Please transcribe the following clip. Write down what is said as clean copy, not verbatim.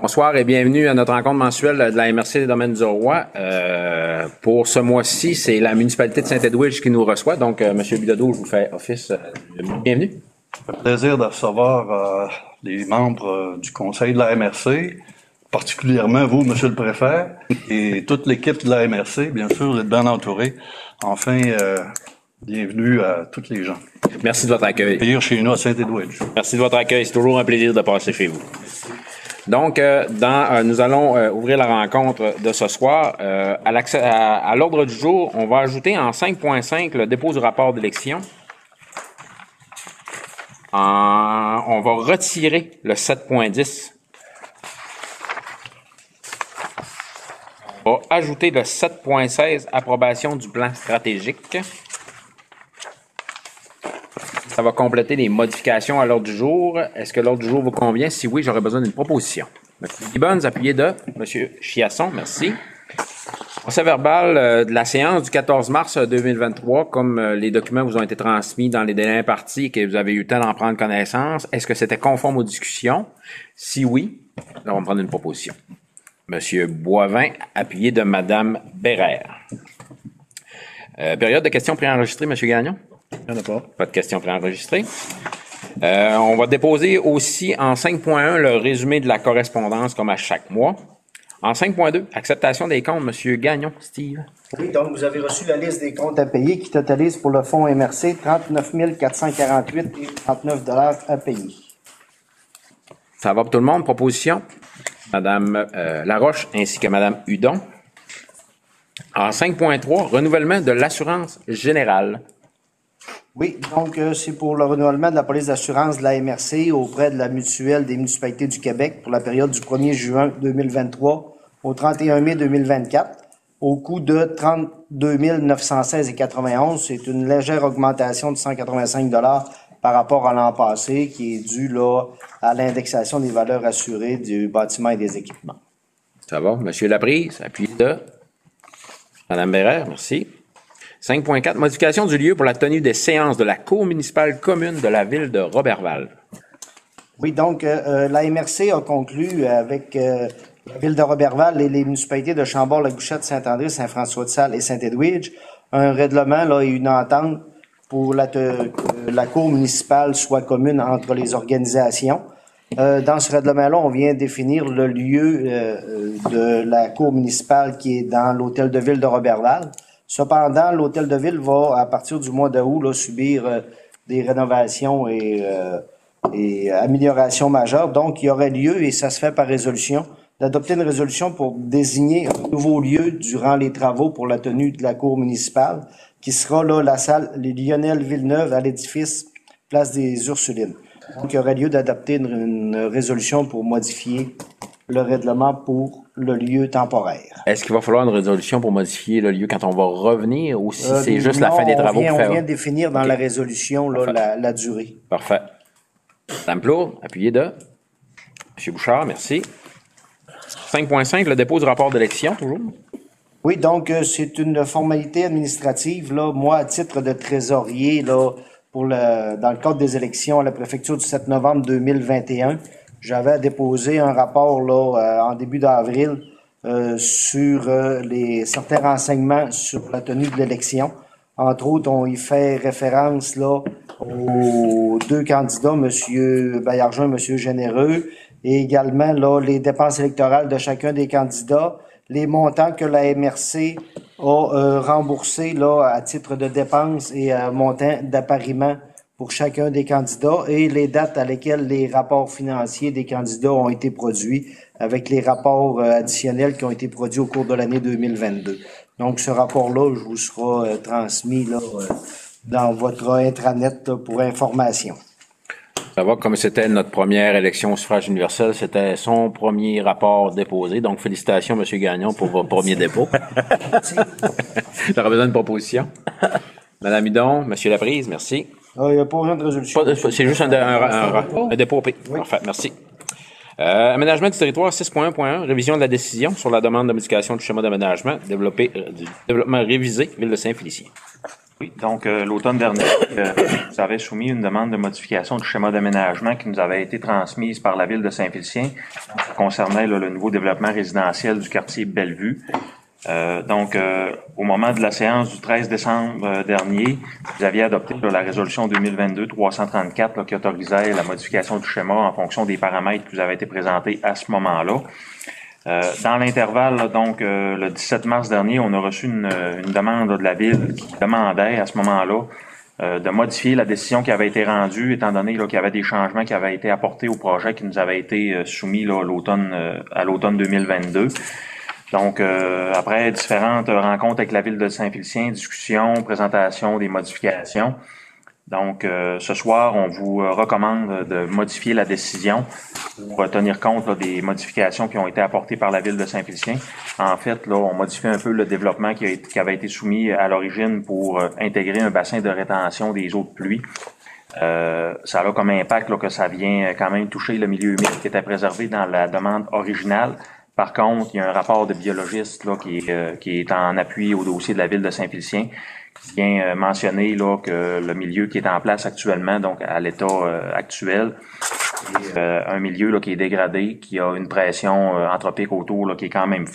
Bonsoir et bienvenue à notre rencontre mensuelle de la MRC des Domaines du Roi. Pour ce mois-ci, c'est la municipalité de Saint-Edwidge qui nous reçoit. Donc, M. Bilodeau, je vous fais office. Bienvenue. Ça fait plaisir de recevoir les membres du conseil de la MRC, particulièrement vous, M. le préfet, et toute l'équipe de la MRC. Bien sûr, vous êtes bien entourés. Enfin, bienvenue à tous les gens. Merci de votre accueil. Venir chez nous à Saint-Edwidge. Merci de votre accueil. C'est toujours un plaisir de passer chez vous. Donc, nous allons ouvrir la rencontre de ce soir. À l'ordre du jour, on va ajouter en 5.5 le dépôt du rapport d'élection. On va retirer le 7.10. On va ajouter le 7.16, approbation du plan stratégique. Ça va compléter les modifications à l'ordre du jour. Est-ce que l'ordre du jour vous convient? Si oui, j'aurais besoin d'une proposition. M. Gibbons, appuyé de M. Chiasson, merci. Procès verbal de la séance du 14 mars 2023, comme les documents vous ont été transmis dans les délais impartis et que vous avez eu le temps d'en prendre connaissance, est-ce que c'était conforme aux discussions? Si oui, on va prendre une proposition. M. Boivin, appuyé de Mme Bérère. Période de questions préenregistrées, M. Gagnon? Il n'y en a pas. Pas de questions préenregistrées. On va déposer aussi en 5.1 le résumé de la correspondance comme à chaque mois. En 5.2, acceptation des comptes, M. Gagnon, Steve. Oui, donc vous avez reçu la liste des comptes à payer qui totalise pour le fonds MRC 39 448 et 39 $ à payer. Ça va pour tout le monde. Proposition, Mme Laroche ainsi que Mme Hudon. En 5.3, renouvellement de l'assurance générale. Oui, donc c'est pour le renouvellement de la police d'assurance de la MRC auprès de la mutuelle des municipalités du Québec pour la période du 1er juin 2023 au 31 mai 2024 au coût de 32 916,91. C'est une légère augmentation de 185 $ par rapport à l'an passé qui est due là, à l'indexation des valeurs assurées du bâtiment et des équipements. Ça va. M. Laprise, appuyé de Mme Bérère, merci. 5.4, modification du lieu pour la tenue des séances de la Cour municipale commune de la ville de Roberval. Oui, donc la MRC a conclu avec la ville de Roberval et les municipalités de Chambord, La Gouchette, Saint-André, Saint-François-de-Salle et Saint-Edwidge un règlement là, et une entente pour la Cour municipale soit commune entre les organisations. Dans ce règlement-là, on vient définir le lieu de la Cour municipale qui est dans l'hôtel de ville de Roberval. Cependant, l'hôtel de ville va, à partir du mois d'août, là, subir des rénovations et améliorations majeures. Donc, il y aurait lieu, et ça se fait par résolution, d'adopter une résolution pour désigner un nouveau lieu durant les travaux pour la tenue de la cour municipale, qui sera là la salle Lionel Villeneuve à l'édifice Place des Ursulines. Donc, il y aurait lieu d'adopter une résolution pour modifier le règlement pour le lieu temporaire. Est-ce qu'il va falloir une résolution pour modifier le lieu quand on va revenir ou si c'est juste la fin des travaux? On vient définir dans la résolution là, la durée. Parfait. Mme Plourde, appuyé de M. Bouchard, merci. 5.5, le dépôt du rapport d'élection, toujours. Oui, donc c'est une formalité administrative. Là, moi, à titre de trésorier, là, dans le cadre des élections à la préfecture du 7 novembre 2021, j'avais déposé un rapport là, en début d'avril sur certains renseignements sur la tenue de l'élection. Entre autres, on y fait référence là, aux deux candidats, M. Baillargeon et M. Généreux, et également là, les dépenses électorales de chacun des candidats, les montants que la MRC a remboursés là, à titre de dépenses et montants d'appariement pour chacun des candidats et les dates à lesquelles les rapports financiers des candidats ont été produits avec les rapports additionnels qui ont été produits au cours de l'année 2022. Donc, ce rapport-là, je vous sera transmis là, dans votre intranet là, pour information. Ça va, comme c'était notre première élection au suffrage universel, c'était son premier rapport déposé. Donc, félicitations, M. Gagnon, pour votre premier dépôt. J'aurais besoin d'une proposition. Mme Hudon, M. Laprise, merci. Il n'y a pas besoin de résolution. C'est juste un dépôt. Oui. Parfait, merci. Aménagement du territoire 6.1.1, révision de la décision sur la demande de modification du schéma d'aménagement, développement révisé, Ville de Saint-Félicien. Oui, donc l'automne dernier, vous avez soumis une demande de modification du schéma d'aménagement qui nous avait été transmise par la ville de Saint-Félicien. Ça concernait le nouveau développement résidentiel du quartier Bellevue. Au moment de la séance du 13 décembre dernier, vous aviez adopté la résolution 2022-334 qui autorisait la modification du schéma en fonction des paramètres qui vous avaient été présentés à ce moment-là. Dans l'intervalle, le 17 mars dernier, on a reçu une demande de la ville qui demandait à ce moment-là de modifier la décision qui avait été rendue, étant donné qu'il y avait des changements qui avaient été apportés au projet qui nous avait été soumis à l'automne 2022. Donc, après différentes rencontres avec la ville de Saint-Félicien, discussions, présentation des modifications. Donc, ce soir, on vous recommande de modifier la décision pour tenir compte des modifications qui ont été apportées par la ville de Saint-Félicien. En fait, là, on modifie un peu le développement qui avait été soumis à l'origine pour intégrer un bassin de rétention des eaux de pluie. Ça a comme impact là, que ça vient quand même toucher le milieu humide qui était préservé dans la demande originale. Par contre, il y a un rapport de biologiste là, qui est en appui au dossier de la ville de Saint-Félicien qui vient mentionner là, que le milieu qui est en place actuellement, donc à l'état actuel, est un milieu là, qui est dégradé, qui a une pression anthropique autour là, qui est quand même